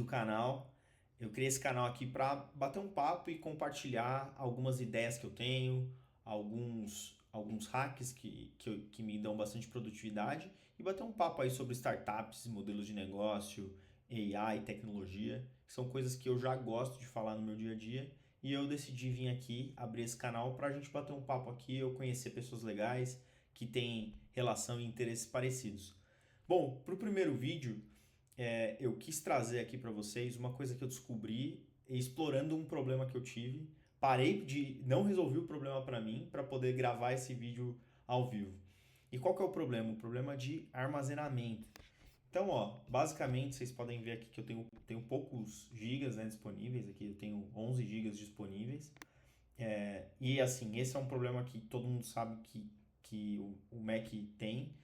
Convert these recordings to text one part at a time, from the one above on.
canal. Eu criei esse canal aqui para bater um papo e compartilhar algumas ideias que eu tenho, alguns hacks que me dão bastante produtividade e bater um papo aí sobre startups, modelos de negócio, AI, tecnologia, que são coisas que eu já gosto de falar no meu dia a dia. E eu decidi vir aqui abrir esse canal para a gente bater um papo aqui, eu conhecer pessoas legais que têm relação e interesses parecidos. Bom, para o primeiro vídeo, eu quis trazer aqui para vocês uma coisa que eu descobri explorando um problema que eu tive. Não resolvi o problema para mim, para poder gravar esse vídeo ao vivo. E qual que é o problema? O problema de armazenamento. Então, basicamente vocês podem ver aqui que eu tenho poucos gigas, né, disponíveis. Aqui eu tenho 11 gigas disponíveis. E assim, esse é um problema que todo mundo sabe que o Mac tem.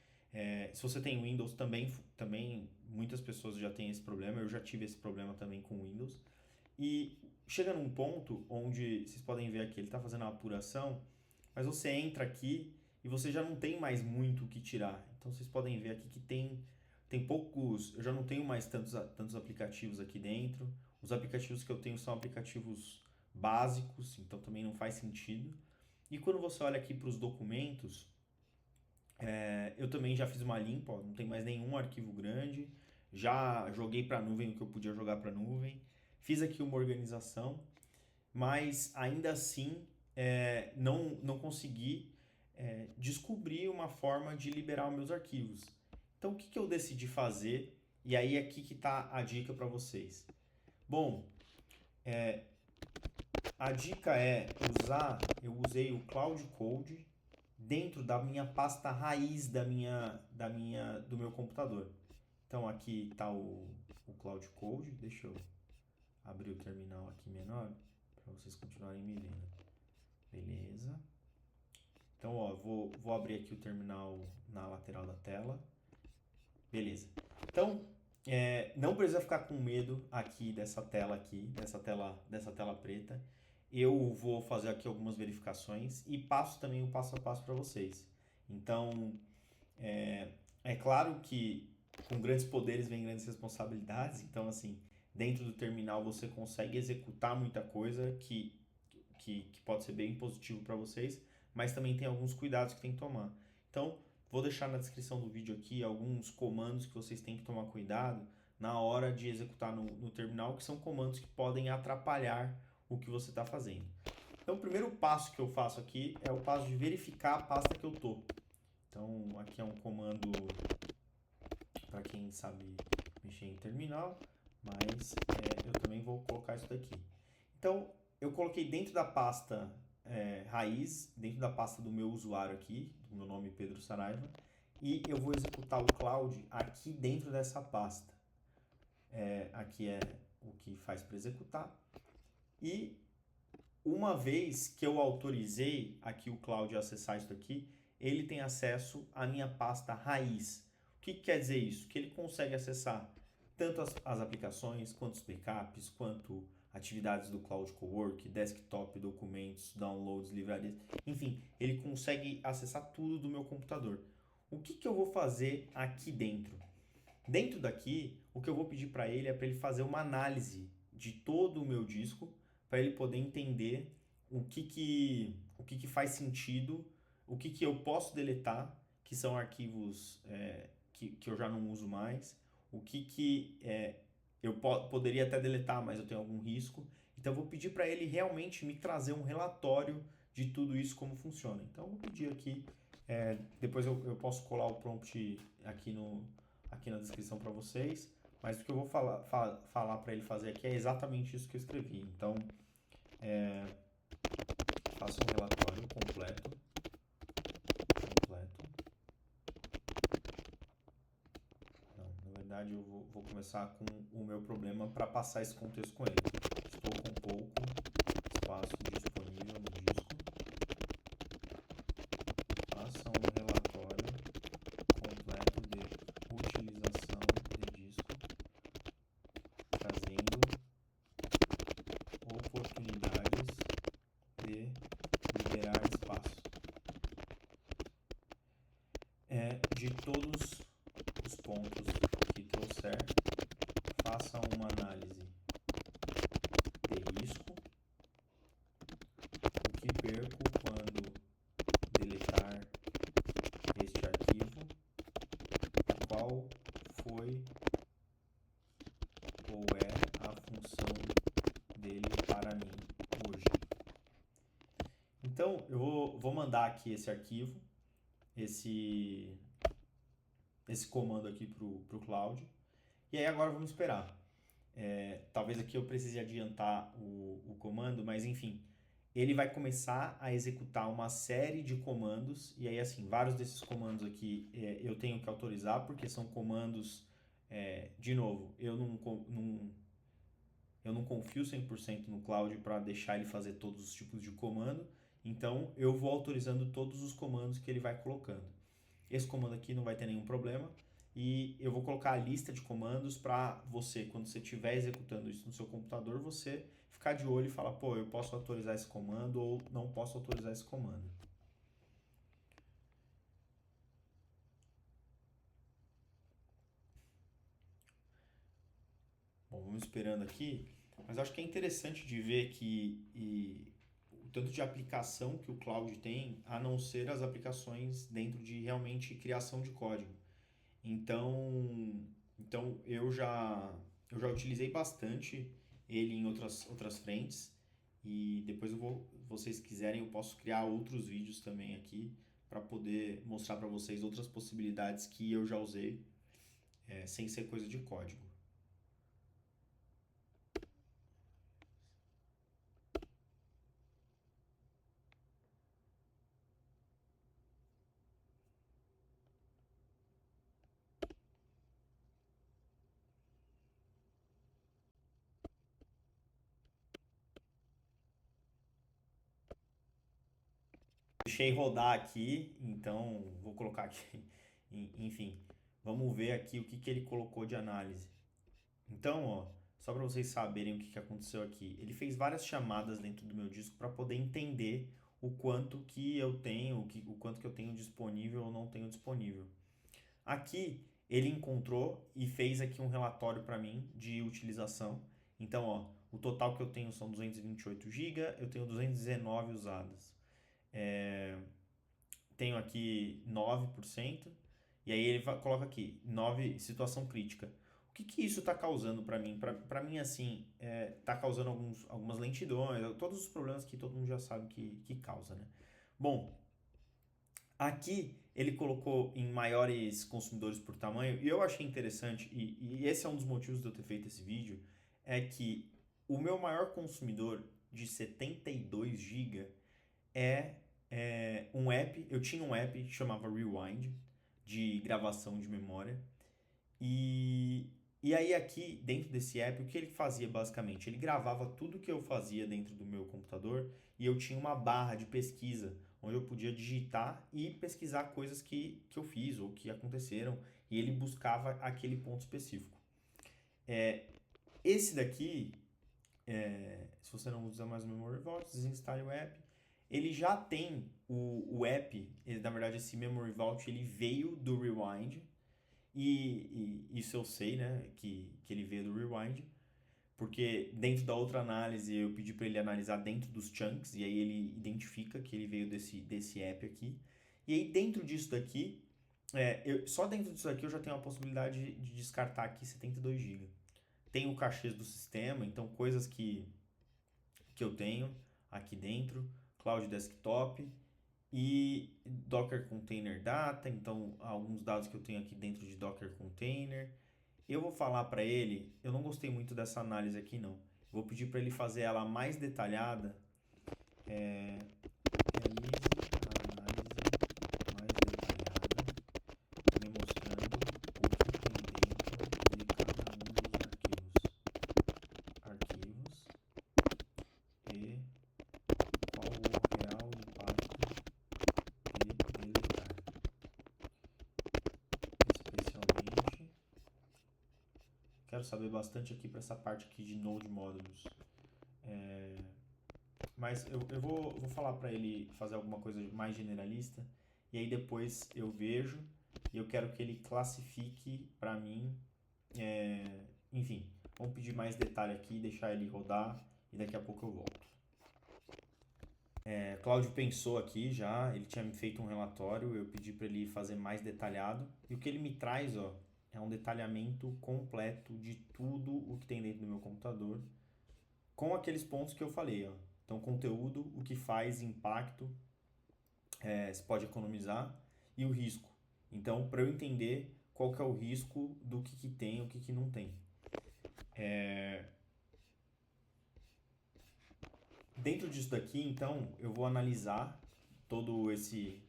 Se você tem Windows, também muitas pessoas já têm esse problema. Eu já tive esse problema também com Windows. E chega num ponto onde vocês podem ver aqui, ele está fazendo a apuração, mas você entra aqui e você já não tem mais muito o que tirar. Então vocês podem ver aqui que tem poucos. Eu já não tenho mais tantos aplicativos aqui dentro. Os aplicativos que eu tenho são aplicativos básicos, então também não faz sentido. E quando você olha aqui para os documentos, eu também já fiz uma limpa, não tem mais nenhum arquivo grande. Já joguei para a nuvem o que eu podia jogar para a nuvem. Fiz aqui uma organização, mas ainda assim não consegui descobrir uma forma de liberar os meus arquivos. Então o que eu decidi fazer? E aí aqui que está a dica para vocês. Bom, a dica eu usei o Cloud Code dentro da minha pasta raiz do meu computador. Então aqui está o Cloud Code, deixa eu abrir o terminal aqui menor para vocês continuarem me vendo. Beleza. Então, vou abrir aqui o terminal na lateral da tela. Beleza. Então, não precisa ficar com medo aqui, dessa tela preta. Eu vou fazer aqui algumas verificações e passo também o passo a passo para vocês. Então, é claro que com grandes poderes vem grandes responsabilidades. Então, assim, dentro do terminal você consegue executar muita coisa que pode ser bem positivo para vocês, mas também tem alguns cuidados que tem que tomar. Então, vou deixar na descrição do vídeo aqui alguns comandos que vocês têm que tomar cuidado na hora de executar no terminal, que são comandos que podem atrapalhar o que você está fazendo. Então, o primeiro passo que eu faço aqui é o passo de verificar a pasta que eu estou. Então, aqui é um comando para quem sabe mexer em terminal, mas eu também vou colocar isso daqui. Então, eu coloquei dentro da pasta raiz, dentro da pasta do meu usuário aqui, do meu nome Pedro Saraiva, e eu vou executar o Cloud aqui dentro dessa pasta. Aqui é o que faz para executar. E uma vez que eu autorizei aqui o Cloud a acessar isso aqui, ele tem acesso à minha pasta raiz. O que quer dizer isso? Que ele consegue acessar tanto as aplicações, quanto os backups, quanto atividades do Cloud Cowork, desktop, documentos, downloads, livrarias, enfim, ele consegue acessar tudo do meu computador. O que eu vou fazer aqui dentro? Dentro daqui, o que eu vou pedir para ele é para ele fazer uma análise de todo o meu disco, para ele poder entender o que faz sentido, o que eu posso deletar, que são arquivos que eu já não uso mais, o que eu poderia até deletar, mas eu tenho algum risco. Então eu vou pedir para ele realmente me trazer um relatório de tudo isso, como funciona. Então eu vou pedir aqui, depois eu posso colar o prompt aqui na descrição para vocês, mas o que eu vou falar para ele fazer aqui é exatamente isso que eu escrevi. Então, faça um relatório completo. Não, na verdade eu vou começar com o meu problema para passar esse contexto com ele. Estou com pouco espaço disponível no disco. Faça um relatório completo de utilização de disco, trazendo oportunidades de liberar espaço. De todos os pontos que trouxer, faça uma análise Então, vou mandar aqui esse arquivo, esse, esse comando aqui pro Cloud. E aí agora vamos esperar. Talvez aqui eu precise adiantar o comando, mas enfim, ele vai começar a executar uma série de comandos, e aí assim, vários desses comandos aqui eu tenho que autorizar, porque são comandos, de novo, eu não confio 100% no Cloud para deixar ele fazer todos os tipos de comando, então eu vou autorizando todos os comandos que ele vai colocando. Esse comando aqui não vai ter nenhum problema, e eu vou colocar a lista de comandos para você, quando você estiver executando isso no seu computador, você ficar de olho e falar, pô, eu posso autorizar esse comando ou não posso autorizar esse comando. Bom, vamos esperando aqui, mas acho que é interessante de ver o tanto de aplicação que o Cloud tem, a não ser as aplicações dentro de realmente criação de código. Então, então eu já utilizei bastante ele em outras frentes, e depois vocês quiserem, eu posso criar outros vídeos também aqui para poder mostrar para vocês outras possibilidades que eu já usei, sem ser coisa de código. Deixei rodar aqui, então vou colocar aqui. Enfim, vamos ver aqui o que ele colocou de análise. Então, ó, só para vocês saberem o que aconteceu aqui, ele fez várias chamadas dentro do meu disco para poder entender o quanto que eu tenho, o quanto que eu tenho disponível ou não tenho disponível. Aqui ele encontrou e fez aqui um relatório para mim de utilização. Então, ó, o total que eu tenho são 228 GB, eu tenho 219 usadas. Tenho aqui 9%, e aí ele coloca aqui, 9, situação crítica. O que isso está causando para mim? Para mim, assim, está causando algumas lentidões, todos os problemas que todo mundo já sabe que causa, né? Bom, aqui ele colocou em maiores consumidores por tamanho, e eu achei interessante, e esse é um dos motivos de eu ter feito esse vídeo, é que o meu maior consumidor de 72 GB é um app. Eu tinha um app que chamava Rewind, de gravação de memória. E, e aí aqui, dentro desse app, o que ele fazia basicamente? Ele gravava tudo que eu fazia dentro do meu computador, e eu tinha uma barra de pesquisa, onde eu podia digitar e pesquisar coisas que eu fiz ou que aconteceram, e ele buscava aquele ponto específico. Esse daqui, se você não usa mais o Memory Vault, desinstale o app. Ele já tem o app, na verdade esse Memory Vault ele veio do Rewind, e isso eu sei, né, que ele veio do Rewind, porque dentro da outra análise eu pedi para ele analisar dentro dos chunks, e aí ele identifica que ele veio desse app aqui. E aí dentro disso daqui, só dentro disso aqui eu já tenho a possibilidade de descartar aqui 72 GB. Tem o cachê do sistema, então coisas que eu tenho aqui dentro, Cloud Desktop e Docker Container Data, então alguns dados que eu tenho aqui dentro de Docker Container. Eu vou falar para ele, eu não gostei muito dessa análise aqui não. Vou pedir para ele fazer ela mais detalhada. Realize a análise mais detalhada, me mostrando o que tem dentro de cada um dos arquivos e qual o real impacto de deletar, especialmente. Quero saber bastante aqui para essa parte aqui de Node Modules. Mas eu vou falar para ele fazer alguma coisa mais generalista, e aí depois eu vejo e eu quero que ele classifique para mim. Enfim, vamos pedir mais detalhe aqui, deixar ele rodar e daqui a pouco eu volto. Cláudio pensou aqui já, ele tinha me feito um relatório, eu pedi para ele fazer mais detalhado, e o que ele me traz, ó, é um detalhamento completo de tudo o que tem dentro do meu computador, com aqueles pontos que eu falei, ó. Então, conteúdo, o que faz, impacto, você pode economizar, e o risco. Então, para eu entender qual que é o risco do que tem e o que não tem. Dentro disso daqui, então, eu vou analisar todo esse...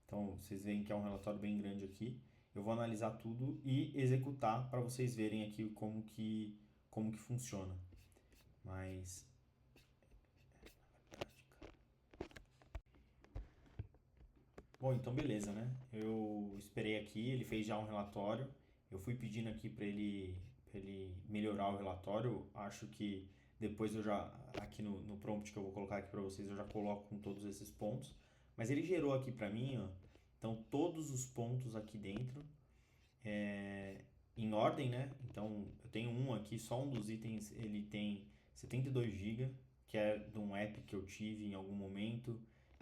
Então, vocês veem que é um relatório bem grande aqui. Eu vou analisar tudo e executar para vocês verem aqui como que funciona. Mas... Bom, então beleza, né? Eu esperei aqui, ele fez já um relatório. Eu fui pedindo aqui pra ele melhorar o relatório. Acho que depois eu já, aqui no prompt que eu vou colocar aqui para vocês, eu já coloco com todos esses pontos. Mas ele gerou aqui para mim, ó, então todos os pontos aqui dentro, em ordem, né? Então eu tenho um aqui, só um dos itens, ele tem 72 GB, que é de um app que eu tive em algum momento.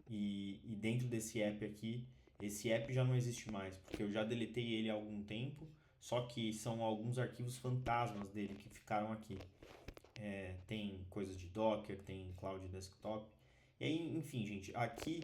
E dentro desse app aqui, esse app já não existe mais, porque eu já deletei ele há algum tempo, só que são alguns arquivos fantasmas dele que ficaram aqui. Tem coisas de Docker, tem Cloud Desktop. E aí, enfim, gente, aqui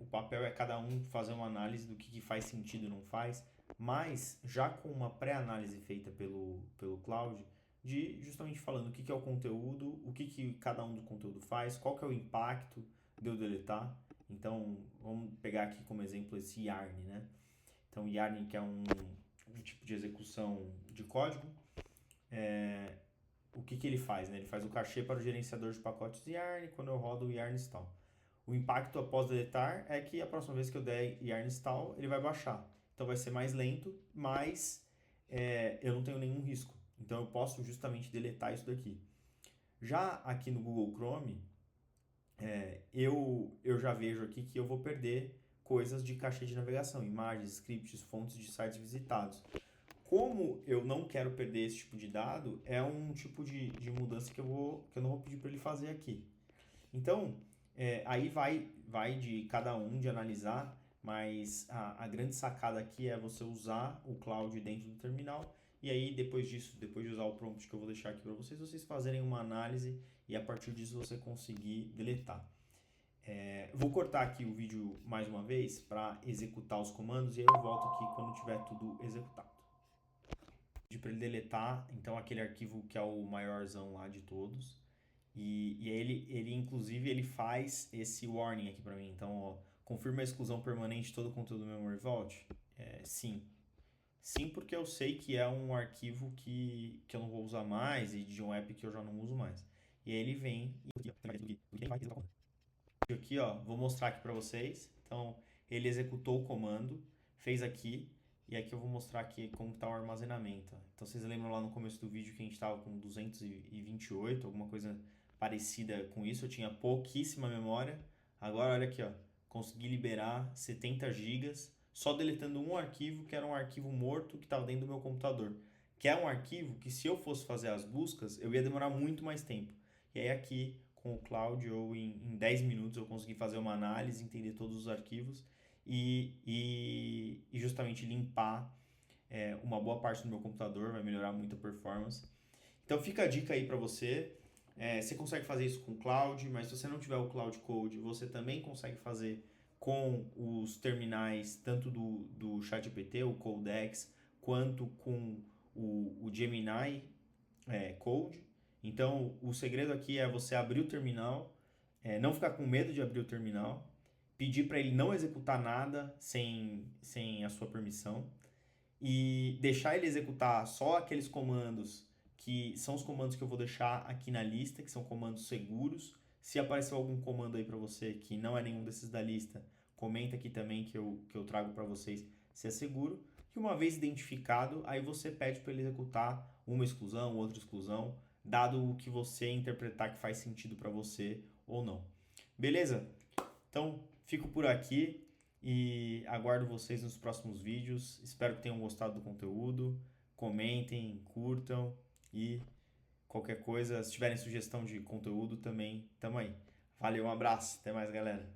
o papel é cada um fazer uma análise do que faz sentido e não faz, mas já com uma pré-análise feita pelo Cloud, de justamente falando o que é o conteúdo, o que cada um do conteúdo faz, qual que é o impacto de eu deletar. Então, vamos pegar aqui como exemplo esse Yarn, né? Então, Yarn, que é um tipo de execução de código, o que ele faz, né? Ele faz o cachê para o gerenciador de pacotes Yarn quando eu rodo o Yarn install. O impacto após deletar é que a próxima vez que eu der Yarn install, ele vai baixar. Então vai ser mais lento, mas eu não tenho nenhum risco. Então eu posso justamente deletar isso daqui. Já aqui no Google Chrome, eu já vejo aqui que eu vou perder coisas de caixa de navegação, imagens, scripts, fontes de sites visitados. Como eu não quero perder esse tipo de dado, é um tipo de mudança que eu não vou pedir para ele fazer aqui. Então, aí vai de cada um de analisar, mas a grande sacada aqui é você usar o cloud dentro do terminal e aí depois disso, depois de usar o prompt que eu vou deixar aqui para vocês, vocês fazerem uma análise e a partir disso você conseguir deletar. Vou cortar aqui o vídeo mais uma vez para executar os comandos e aí eu volto aqui quando tiver tudo executado. Pedir para ele deletar, então, aquele arquivo que é o maiorzão lá de todos. E ele inclusive, ele faz esse warning aqui para mim. Então, ó, confirma a exclusão permanente de todo o conteúdo do Memory Vault? Sim. Sim, porque eu sei que é um arquivo que eu não vou usar mais e de um app que eu já não uso mais. E aí ele vem e aqui, ó, vou mostrar aqui para vocês. Então, ele executou o comando, fez aqui, e aqui eu vou mostrar aqui como está o armazenamento. Então, vocês lembram lá no começo do vídeo que a gente estava com 228, alguma coisa parecida com isso. Eu tinha pouquíssima memória. Agora, olha aqui, ó, consegui liberar 70 GB só deletando um arquivo que era um arquivo morto que estava dentro do meu computador. Que é um arquivo que, se eu fosse fazer as buscas, eu ia demorar muito mais tempo. E aí aqui, com o Cloud, em 10 minutos eu consegui fazer uma análise, entender todos os arquivos e justamente limpar uma boa parte do meu computador, vai melhorar muito a performance. Então fica a dica aí para você. Você consegue fazer isso com o Cloud, mas se você não tiver o Cloud Code, você também consegue fazer com os terminais, tanto do ChatGPT, o Codex, quanto com o Gemini Code. Então, o segredo aqui é você abrir o terminal, não ficar com medo de abrir o terminal, pedir para ele não executar nada sem a sua permissão e deixar ele executar só aqueles comandos que são os comandos que eu vou deixar aqui na lista, que são comandos seguros. Se aparecer algum comando aí para você que não é nenhum desses da lista, comenta aqui também que eu trago para vocês se é seguro. E uma vez identificado, aí você pede para ele executar uma exclusão, outra exclusão, dado o que você interpretar que faz sentido para você ou não. Beleza? Então, fico por aqui e aguardo vocês nos próximos vídeos. Espero que tenham gostado do conteúdo. Comentem, curtam e qualquer coisa, se tiverem sugestão de conteúdo também, tamo aí. Valeu, um abraço, até mais, galera.